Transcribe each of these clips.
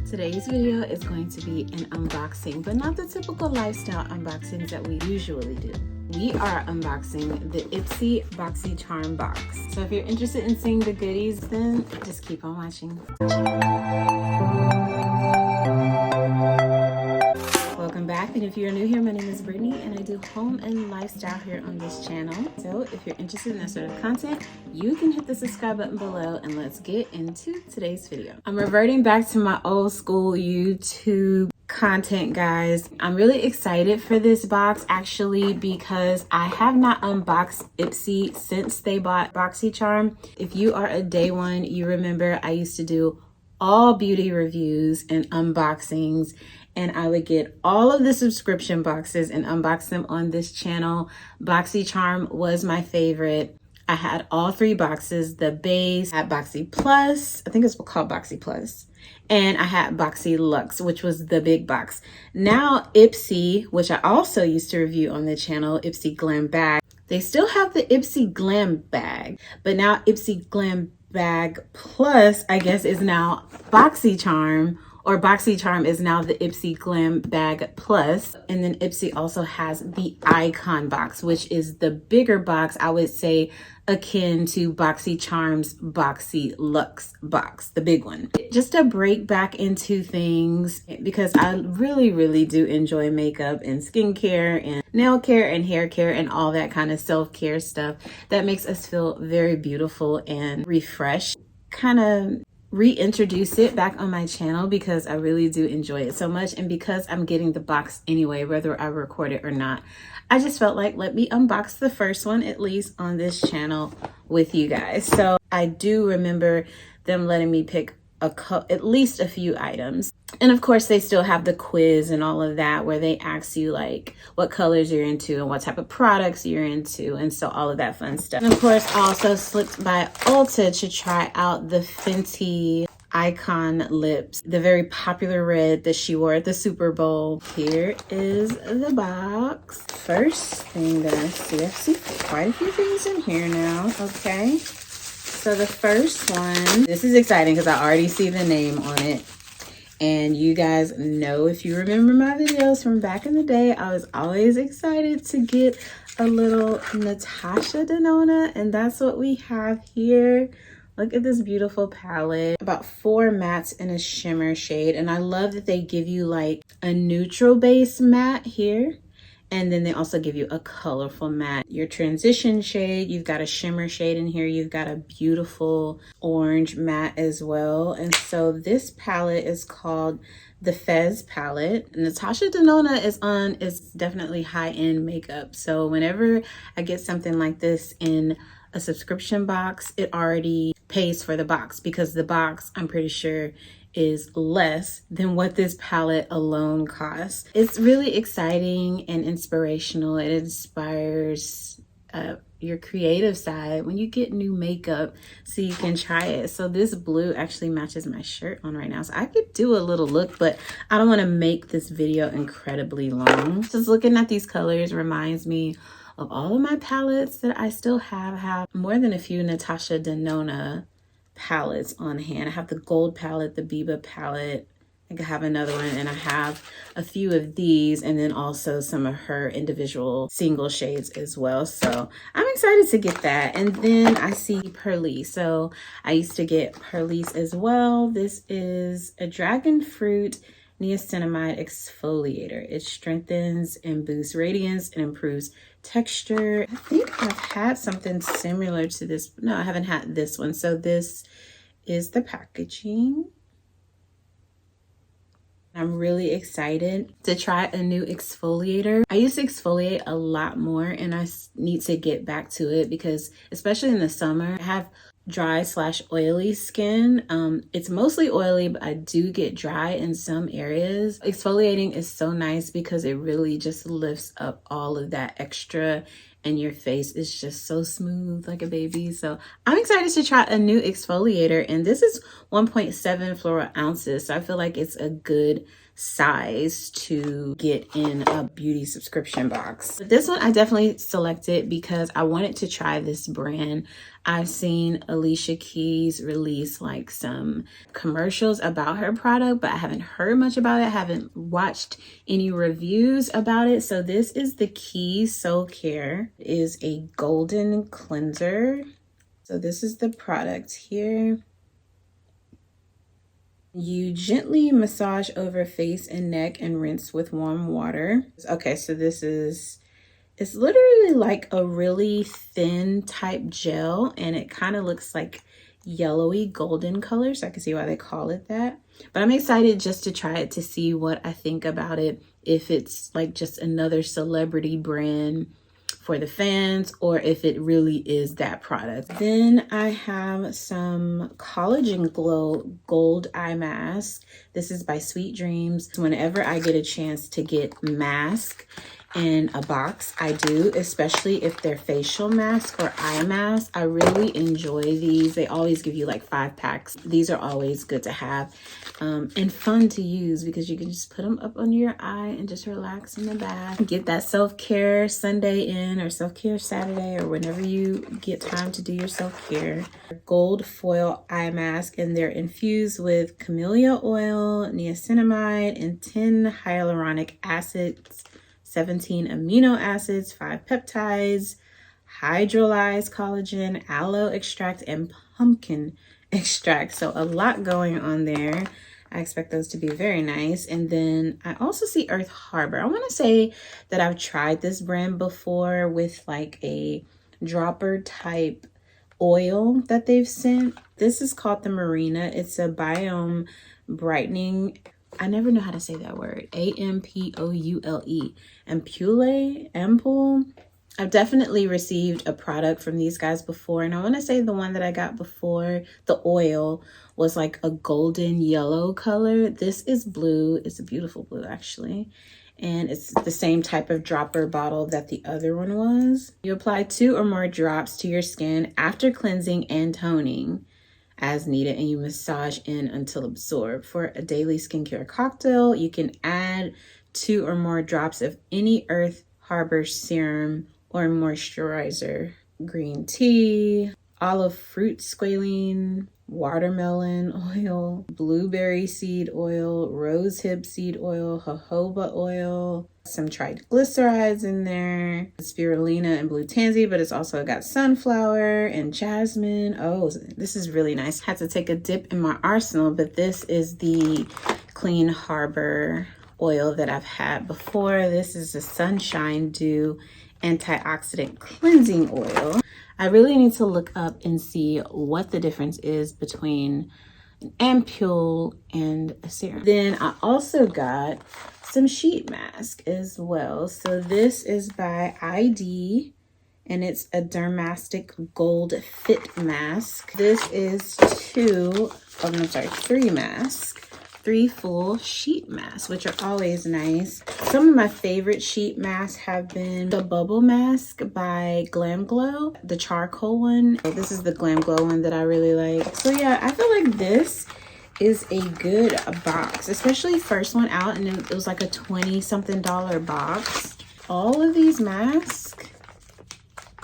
Today's video is going to be an unboxing, but not the typical lifestyle unboxings that we usually do. We are unboxing the Ipsy Boxycharm box. So if you're interested in seeing the goodies, then just keep on watching. Welcome back, and if you're new here, my name is Brittany and I do home and lifestyle here on this channel. So if you're interested in that sort of content, you can hit the subscribe button below, and let's get into today's video. I'm reverting back to my old school YouTube content, guys. I'm really excited for this box actually because I have not unboxed Ipsy since they bought Boxycharm. If you are a day one, you remember I used to do all beauty reviews and unboxings, and I would get all of the subscription boxes and unbox them on this channel. Boxycharm was my favorite. I had all three boxes, the base, I had Boxy Plus, I think it's called Boxy Plus, and I had Boxy Luxe, which was the big box. Now Ipsy, which I also used to review on the channel, Ipsy Glambag, they still have the Ipsy Glambag, but now Ipsy Glambag Plus, I guess, is now Boxycharm, or Boxycharm is now the Ipsy Glambag Plus. And then Ipsy also has the Icon box, which is the bigger box, I would say akin to Boxycharm's Boxy Luxe box, the big one. Just to break back into things, because I really do enjoy makeup and skincare and nail care and hair care and all that kind of self-care stuff that makes us feel very beautiful and refreshed. Kind of reintroduce it back on my channel because I really do enjoy it so much, and because I'm getting the box anyway, whether I record it or not, I just felt like let me unbox the first one at least on this channel with you guys. So I do remember them letting me pick at least a few items, and of course they still have the quiz and all of that where they ask you like what colors you're into and what type of products you're into, and so all of that fun stuff. And of course I also slipped by Ulta to try out the Fenty Icon lips, the very popular red that she wore at the Super Bowl. Here is the box. First thing that I see quite a few things in here now. Okay, so the first one, this is exciting because I already see the name on it. And you guys know, if you remember my videos from back in the day, I was always excited to get a little Natasha Denona, and that's what we have here. Look at this beautiful palette. About 4 mattes in a shimmer shade, and I love that they give you like a neutral base matte here. And then they also give you a colorful matte. Your transition shade, you've got a shimmer shade in here. You've got a beautiful orange matte as well. And so this palette is called the Fez palette. Natasha Denona is definitely high-end makeup. So whenever I get something like this in a subscription box, it already pays for the box, because the box, I'm pretty sure, is less than what this palette alone costs. It's really exciting and inspirational. It inspires your creative side when you get new makeup so you can try it. So this blue actually matches my shirt on right now, so I could do a little look, but I don't want to make this video incredibly long. Just looking at these colors reminds me of all of my palettes that I still have. I have more than a few Natasha Denona palettes on hand. I have the gold palette, the Biba palette, I think I have another one, and I have a few of these, and then also some of her individual single shades as well. So I'm excited to get that. And then I see Perlice. So I used to get Perlice as well. This is a dragon fruit niacinamide exfoliator. It strengthens and boosts radiance and improves texture. I think I've had something similar to this. No, I haven't had this one. So this is the packaging. I'm really excited to try a new exfoliator. I used to exfoliate a lot more, and I need to get back to it because especially in the summer, I have dry/oily skin. It's mostly oily, but I do get dry in some areas. Exfoliating is so nice because it really just lifts up all of that extra and your face is just so smooth like a baby. So I'm excited to try a new exfoliator, and this is 1.7 floral ounces. So I feel like it's a good size to get in a beauty subscription box. But this one I definitely selected because I wanted to try this brand. I've seen Alicia Keys release like some commercials about her product, but I haven't heard much about it. I haven't watched any reviews about it. So this is the Keys Soul Care. It is a golden cleanser. So this is the product here. You gently massage over face and neck and rinse with warm water. Okay, so this is, it's literally like a really thin type gel, and it kind of looks like yellowy golden color, so I can see why they call it that. But I'm excited just to try it to see what I think about it, if it's like just another celebrity brand for the fans or if it really is that product. Then I have some Collagen Glow Gold Eye Mask. This is by Sweet Dreams. Whenever I get a chance to get mask in a box, I do, especially if they're facial mask or eye mask. I really enjoy these. They always give you like 5 packs. These are always good to have and fun to use because you can just put them up under your eye and just relax in the bath. Get that self-care Sunday in, or self-care Saturday, or whenever you get time to do your self-care. Gold foil eye mask, and they're infused with camellia oil, niacinamide, and 10 hyaluronic acids, 17 amino acids, 5 peptides, hydrolyzed collagen, aloe extract, and pumpkin extract. So a lot going on there. I expect those to be very nice. And then I also see Earth Harbor. I want to say that I've tried this brand before with like a dropper type oil that they've sent. This is called the Marina. It's a biome brightening, I never know how to say that word, Ampoule, ampoule. I've definitely received a product from these guys before, and I want to say the one that I got before, the oil, was like a golden yellow color. This is blue. It's a beautiful blue actually, and it's the same type of dropper bottle that the other one was. You apply 2 or more drops to your skin after cleansing and toning as needed, and you massage in until absorbed. For a daily skincare cocktail, you can add 2 or more drops of any Earth Harbor serum or moisturizer. Green tea, olive fruit squalene, watermelon oil, blueberry seed oil, rosehip seed oil, jojoba oil, some triglycerides in there, spirulina and blue tansy, but it's also got sunflower and jasmine. Oh, this is really nice. Had to take a dip in my arsenal, but this is the Clean Harbor oil that I've had before. This is a Sunshine Dew antioxidant cleansing oil. I really need to look up and see what the difference is between an ampoule and a serum. Then I also got some sheet mask as well. So this is by ID, and it's a Dermastic Gold Fit Mask. This is 3 masks. 3 full sheet masks, which are always nice. Some of my favorite sheet masks have been the Bubble Mask by Glam Glow, the charcoal one. This is the Glam Glow one that I really like. So yeah, I feel like this is a good box, especially first one out, and it was like a $20-something box. All of these masks,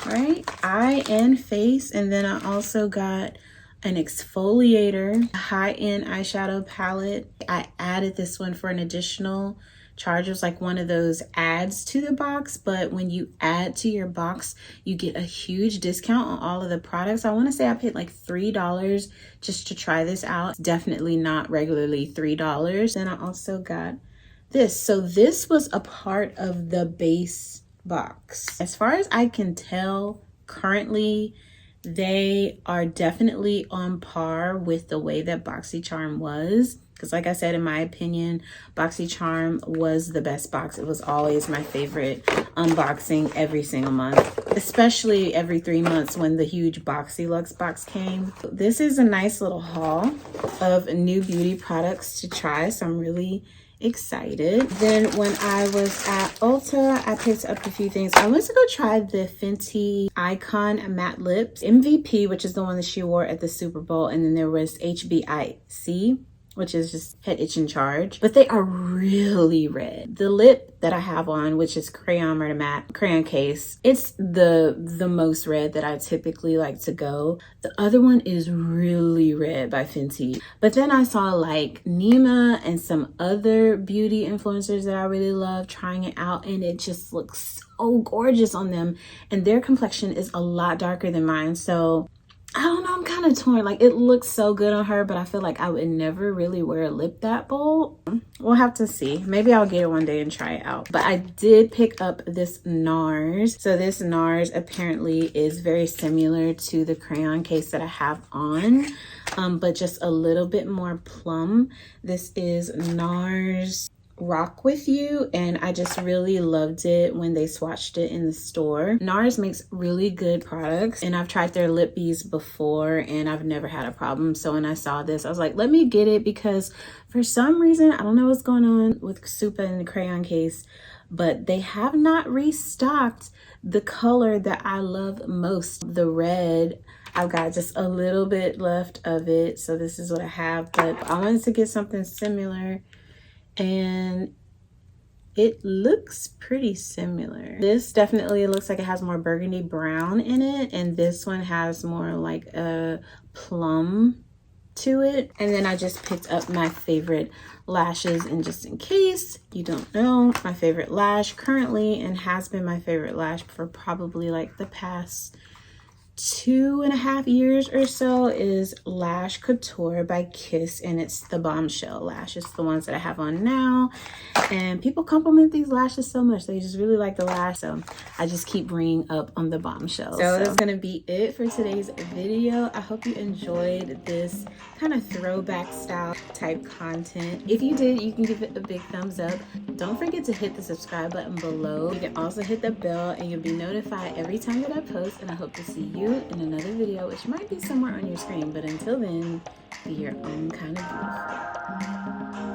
right? Eye and face, and then I also got an exfoliator, a high-end eyeshadow palette. I added this one for an additional charge. It was like one of those adds to the box, but when you add to your box, you get a huge discount on all of the products. I want to say I paid like $3 just to try this out. It's definitely not regularly $3. And I also got this. So this was a part of the base box. As far as I can tell, currently, they are definitely on par with the way that Boxycharm was. because like I said, in my opinion, Boxycharm was the best box. It was always my favorite unboxing every single month, especially every 3 months when the huge Boxy Luxe box came. This is a nice little haul of new beauty products to try, so I'm really excited. Then when I was at Ulta, I picked up a few things. I went to go try the Fenty Icon Matte Lips MVP, which is the one that she wore at the Super Bowl, and then there was HBIC, which is just Head Itch in Charge, but they are really red. The lip that I have on, which is Crayon Murder Matte Crayon Case, it's the most red that I typically like to go. The other one is really red by Fenty. But then I saw like Nima and some other beauty influencers that I really love trying it out, and it just looks so gorgeous on them. And their complexion is a lot darker than mine, so I don't know, I'm kind of torn. Like, it looks so good on her, but I feel like I would never really wear a lip that bold. We'll have to see. Maybe I'll get it one day and try it out. But I did pick up this NARS. So this NARS apparently is very similar to the crayon case that I have on, but just a little bit more plum. This is NARS Rock With You, and I just really loved it when they swatched it in the store. NARS makes really good products, and I've tried their lip bees before and I've never had a problem. So when I saw this, I was like, let me get it, because for some reason, I don't know what's going on with Supa and the crayon case, but they have not restocked the color that I love most, the red. I've got just a little bit left of it, so this is what I have, but I wanted to get something similar, and it looks pretty similar. This definitely looks like it has more burgundy brown in it, and this one has more like a plum to it. And then I just picked up my favorite lashes, and just in case you don't know, my favorite lash currently, and has been my favorite lash for probably like the past 2.5 years or so, is Lash Couture by Kiss, and it's the Bombshell lash. It's the ones that I have on now, and people compliment these lashes so much. They just really like the lash, so I just keep bringing up on the Bombshell. So that's gonna be it for today's video. I hope you enjoyed this kind of throwback style type content. If you did, you can give it a big thumbs up. Don't forget to hit the subscribe button below. You can also hit the bell, and you'll be notified every time that I post, and I hope to see you in another video, which might be somewhere on your screen. But until then, be your own kind of beautiful.